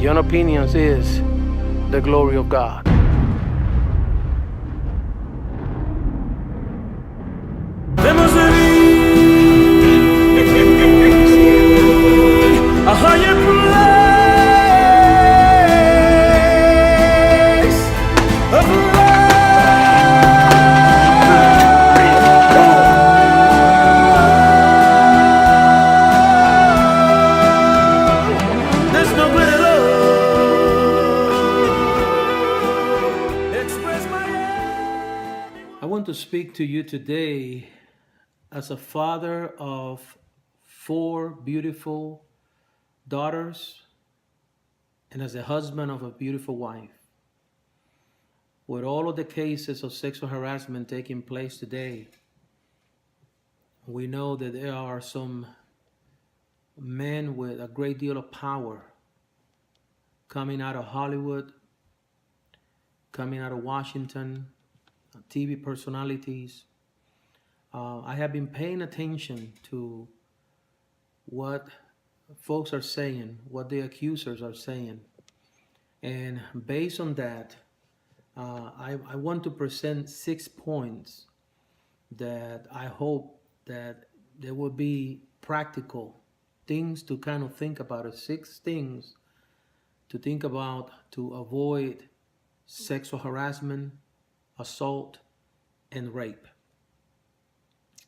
Your opinions is the glory of God. Debemos de a higher place of love. There's no greater love. Express my I want to speak to you today as a father of 4 beautiful daughters and as a husband of a beautiful wife. With all of the cases of sexual harassment taking place today, we know that there are some men with a great deal of power coming out of Hollywood, coming out of Washington, TV personalities. I have been paying attention to what folks are saying, what the accusers are saying. And based on that, I want to present 6 points that I hope that there will be practical things to kind of think about. 6 things to think about to avoid sexual harassment, assault, and rape.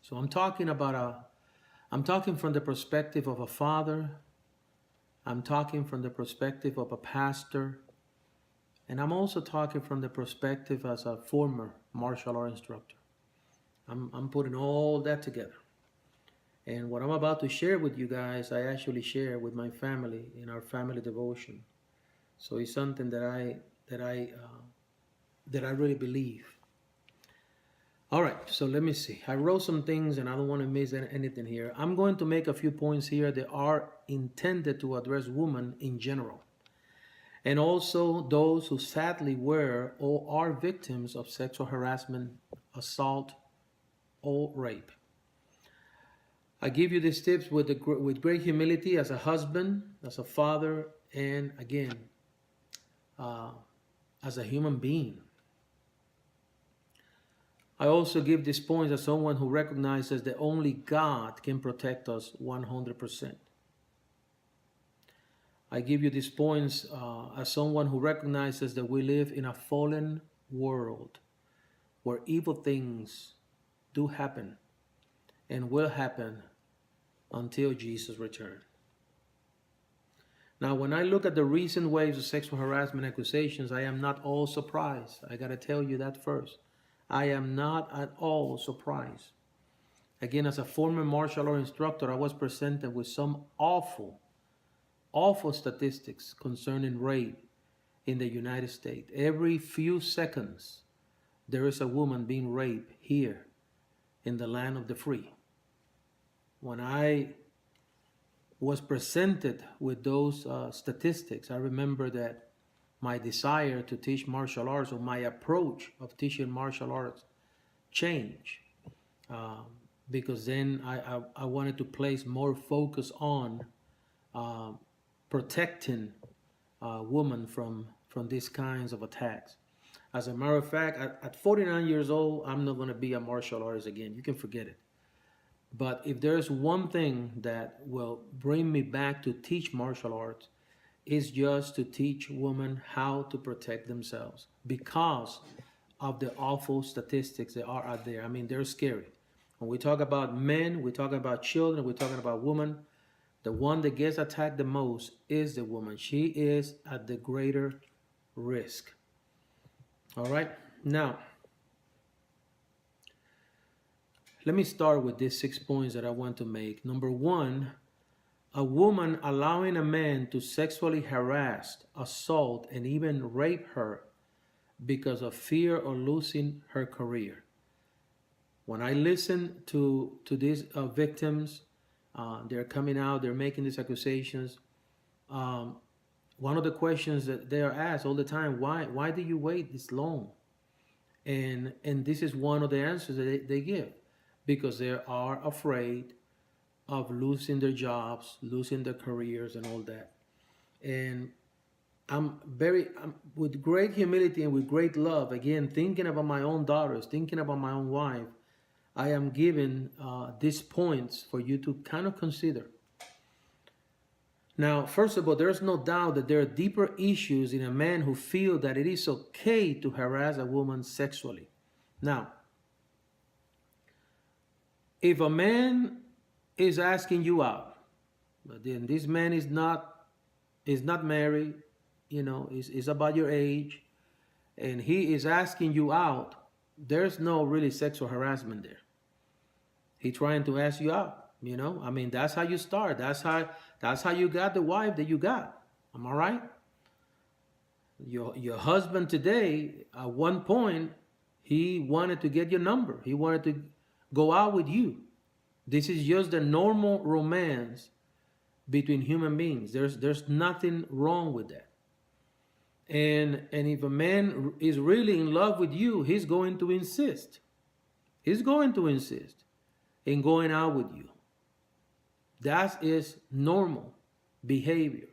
So I'm talking from the perspective of a father. I'm talking from the perspective of a pastor. And I'm also talking from the perspective as a former martial art instructor. I'm putting all that together. And what I'm about to share with you guys, I actually share with my family in our family devotion. So it's something that I really believe. All right, so let me see. I wrote some things and I don't want to miss anything here. I'm going to make a few points here that are intended to address women in general, and also those who sadly were or are victims of sexual harassment, assault, or rape. I give you these tips with great humility as a husband, as a father, and again, as a human being. I also give these points as someone who recognizes that only God can protect us 100%. I give you these points as someone who recognizes that we live in a fallen world where evil things do happen and will happen until Jesus returns. Now, when I look at the recent waves of sexual harassment accusations, I am not all surprised. I got to tell you that first. I am not at all surprised. Again, as a former martial art instructor, I was presented with some awful statistics concerning rape in the United States. Every few seconds, there is a woman being raped here in the land of the free. When I was presented with those statistics, I remember that my desire to teach martial arts, or my approach of teaching martial arts, changed because then I wanted to place more focus on protecting women from these kinds of attacks. As a matter of fact, at 49 years old, I'm not going to be a martial artist again. You can forget it. But if there's one thing that will bring me back to teach martial arts, is just to teach women how to protect themselves because of the awful statistics that are out there. I mean, they're scary. When we talk about men, we're talking about children, we're talking about women. The one that gets attacked the most is the woman. She is at the greater risk. All right. Now, let me start with these 6 points that I want to make. Number 1, a woman allowing a man to sexually harass, assault, and even rape her because of fear of losing her career. When I listen to these victims, they're coming out, they're making these accusations. One of the questions that they are asked all the time, why do you wait this long? And this is one of the answers that they give, because they are afraid of losing their jobs, losing their careers and all that. And with great humility and with great love, again, thinking about my own daughters, thinking about my own wife, I am giving these points for you to kind of consider. Now, first of all, there's no doubt that there are deeper issues in a man who feel that it is okay to harass a woman sexually. Now, if a man is asking you out, but then this man is not married, is about your age, and he is asking you out, there's no really sexual harassment there. He's trying to ask you out. I mean, that's how you start. That's how you got the wife that you got. Am I right? Your husband today, at one point, he wanted to get your number. He wanted to go out with you. This is just the normal romance between human beings. There's nothing wrong with that. And if a man is really in love with you, he's going to insist. He's going to insist in going out with you. That is normal behavior.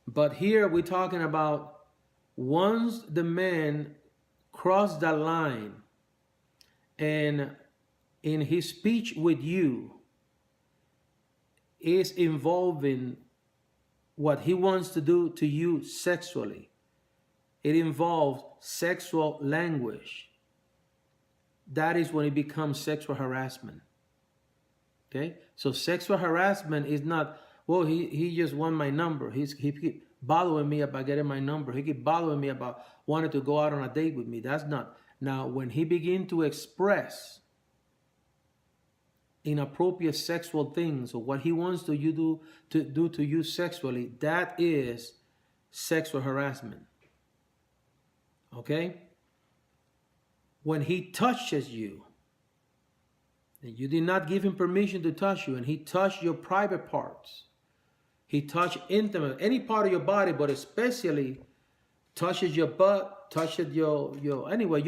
But here we're talking about once the man crossed that line and in his speech with you is involving what he wants to do to you sexually. It involves sexual language. That is when it becomes sexual harassment. Okay? So sexual harassment is not, well, he just want my number. He keep bothering me about getting my number. He keep bothering me about wanting to go out on a date with me. That's not. Now, when he begin to express inappropriate sexual things or what he wants to do to you sexually, that is sexual harassment. Okay? When he touches you, and you did not give him permission to touch you, and he touched your private parts, he touched intimate, any part of your body, but especially touches your butt, touches your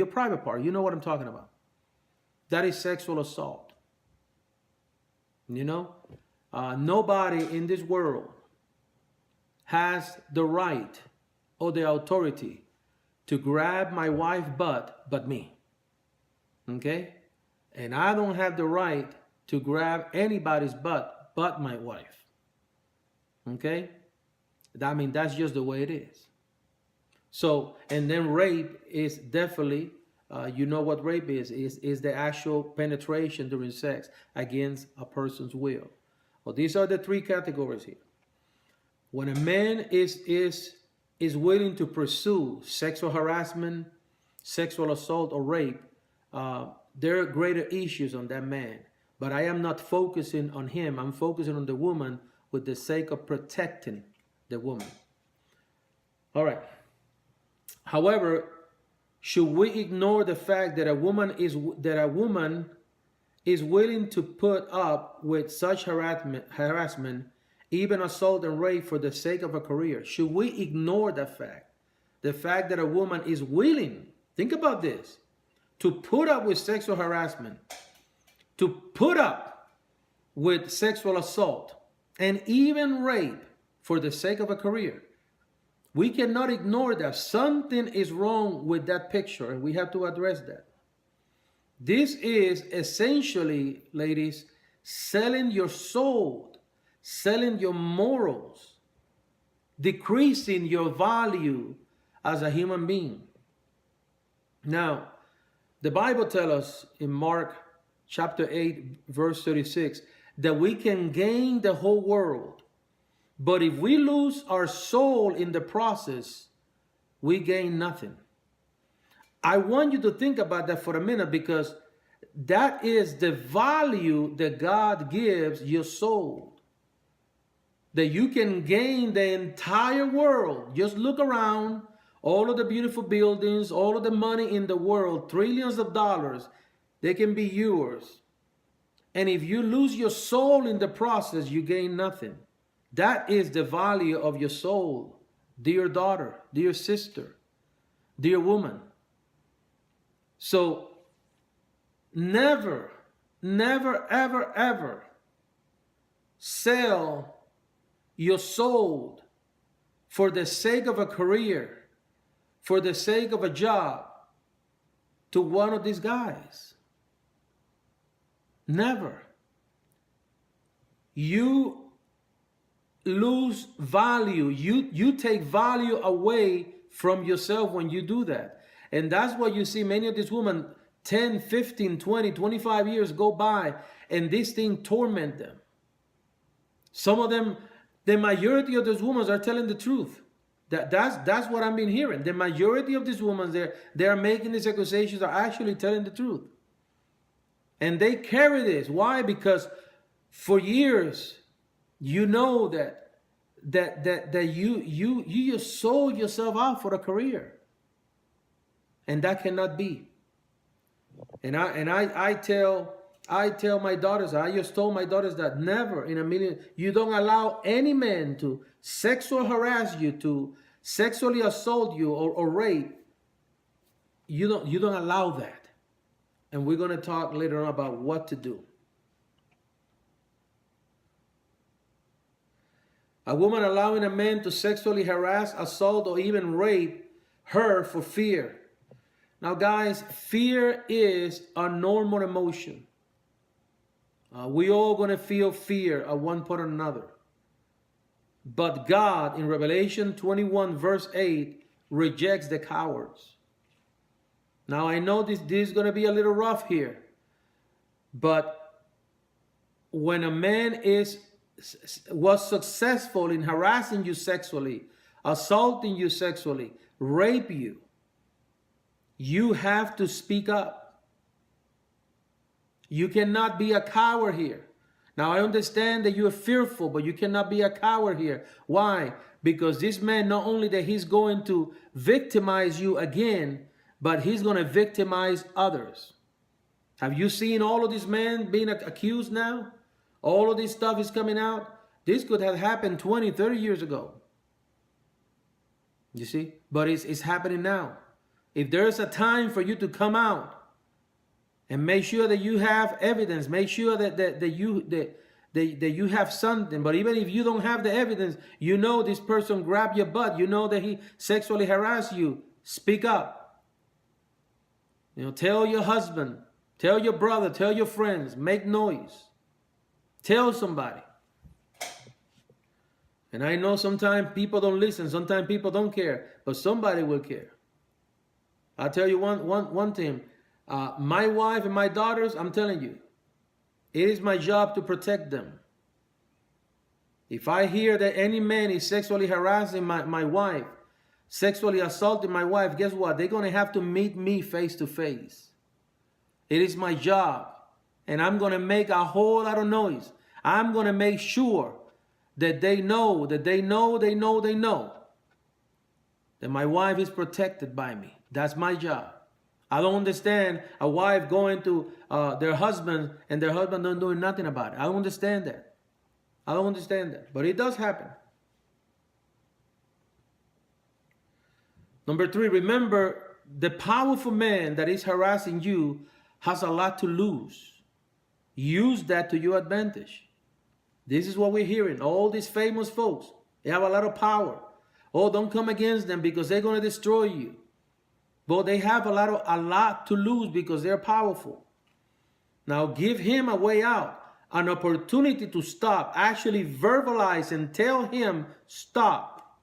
private part. You know what I'm talking about. That is sexual assault. Nobody in this world has the right or the authority to grab my wife's butt but me. Okay? And I don't have the right to grab anybody's butt but my wife. Okay? I mean, that's just the way it is. So, and then rape is definitely, you know what rape is the actual penetration during sex against a person's will. Well, these are the three categories here. When a man is willing to pursue sexual harassment, sexual assault, or rape, there are greater issues on that man. But I am not focusing on him. I'm focusing on the woman with the sake of protecting the woman. All right. However, should we ignore the fact that a woman is willing to put up with such harassment, even assault and rape for the sake of a career? Should we ignore that fact? The fact that a woman is willing, think about this, to put up with sexual harassment, to put up with sexual assault, and even rape for the sake of a career. We cannot ignore that. Something is wrong with that picture, and we have to address that. This is essentially, ladies, selling your soul, selling your morals, decreasing your value as a human being. Now, the Bible tells us in Mark chapter 8, verse 36, that we can gain the whole world, but if we lose our soul in the process, we gain nothing. I want you to think about that for a minute, because that is the value that God gives your soul. That you can gain the entire world. Just look around, all of the beautiful buildings, all of the money in the world, trillions of dollars, they can be yours. And if you lose your soul in the process, you gain nothing. That is the value of your soul, dear daughter, dear sister, dear woman. So never, never, ever, ever sell your soul for the sake of a career, for the sake of a job, to one of these guys. Never. You lose value. You take value away from yourself when you do that. And that's why you see many of these women, 10, 15, 20, 25 years go by, and this thing torment them. Some of them, the majority of those women are telling the truth. That's what I've been hearing. The majority of these women, they're making these accusations, are actually telling the truth. And they carry this. Why? Because for years, you know that you just sold yourself out for a career. And that cannot be. And I tell my daughters, I just told my daughters that never in a million, you don't allow any man to sexually harass you, to sexually assault you or rape. You don't allow that. And we're going to talk later on about what to do. A woman allowing a man to sexually harass, assault, or even rape her for fear. Now, guys, fear is a normal emotion. We all going to feel fear at one point or another. But God, in Revelation 21, verse 8, rejects the cowards. Now, I know this is going to be a little rough here. But when a man was successful in harassing you sexually, assaulting you sexually, rape you, you have to speak up. You cannot be a coward here. Now, I understand that you are fearful, but you cannot be a coward here. Why? Because this man, not only that he's going to victimize you again, but he's going to victimize others. Have you seen all of these men being accused now? All of this stuff is coming out. This could have happened 20, 30 years ago. You see? But it's happening now. If there's a time for you to come out and make sure that you have evidence, make sure that you have something. But even if you don't have the evidence, you know this person grabbed your butt. You know that he sexually harassed you. Speak up. Tell your husband, tell your brother, tell your friends, make noise. Tell somebody. And I know sometimes people don't listen, sometimes people don't care, but somebody will care. I'll tell you one thing. My wife and my daughters, I'm telling you, it is my job to protect them. If I hear that any man is sexually harassing my wife, sexually assaulting my wife, guess what? They're going to have to meet me face to face. It is my job. And I'm going to make a whole lot of noise. I'm going to make sure that they know that my wife is protected by me. That's my job. I don't understand a wife going to their husband and their husband not doing nothing about it. I don't understand that. I don't understand that. But it does happen. Number 3, remember, the powerful man that is harassing you has a lot to lose. Use that to your advantage. This is what we're hearing. All these famous folks, they have a lot of power. Oh, don't come against them because they're going to destroy you. But they have a lot to lose because they're powerful. Now give him a way out, an opportunity to stop. Actually verbalize and tell him stop.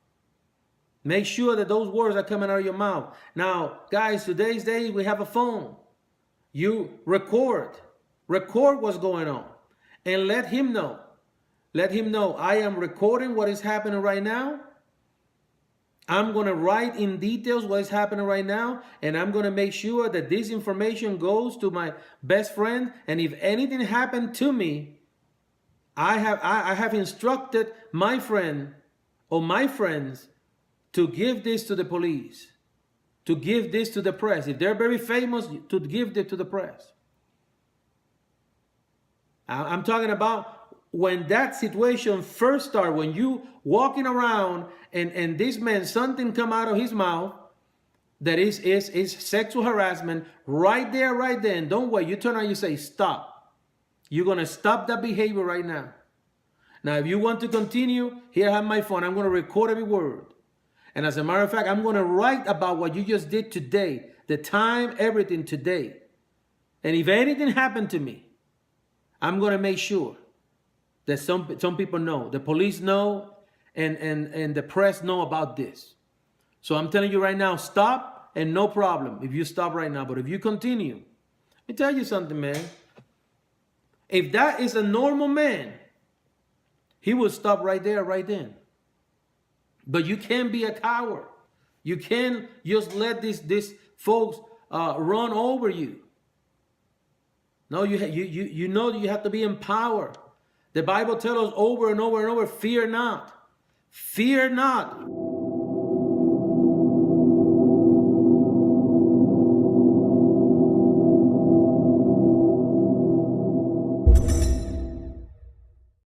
Make sure that those words are coming out of your mouth. Now, guys, today's day we have a phone. You record what's going on, and let him know. Let him know, I am recording what is happening right now. I'm going to write in details what is happening right now, and I'm going to make sure that this information goes to my best friend. And if anything happened to me, I have instructed my friend or my friends to give this to the police, to give this to the press. If they're very famous, to give it to the press. I'm talking about when that situation first started, when you walking around and this man, something come out of his mouth that is sexual harassment, right there, right then. Don't wait. You turn around, you say, stop. You're going to stop that behavior right now. Now, if you want to continue, here I have my phone. I'm going to record every word. And as a matter of fact, I'm going to write about what you just did today, the time, everything today. And if anything happened to me, I'm going to make sure that some people know, the police know, and the press know about this. So I'm telling you right now, stop, and no problem if you stop right now. But if you continue, let me tell you something, man. If that is a normal man, he will stop right there, right then. But you can't be a coward. You can't just let these folks run over you. No, you know you have to be empowered. The Bible tells us over and over and over, fear not. Fear not.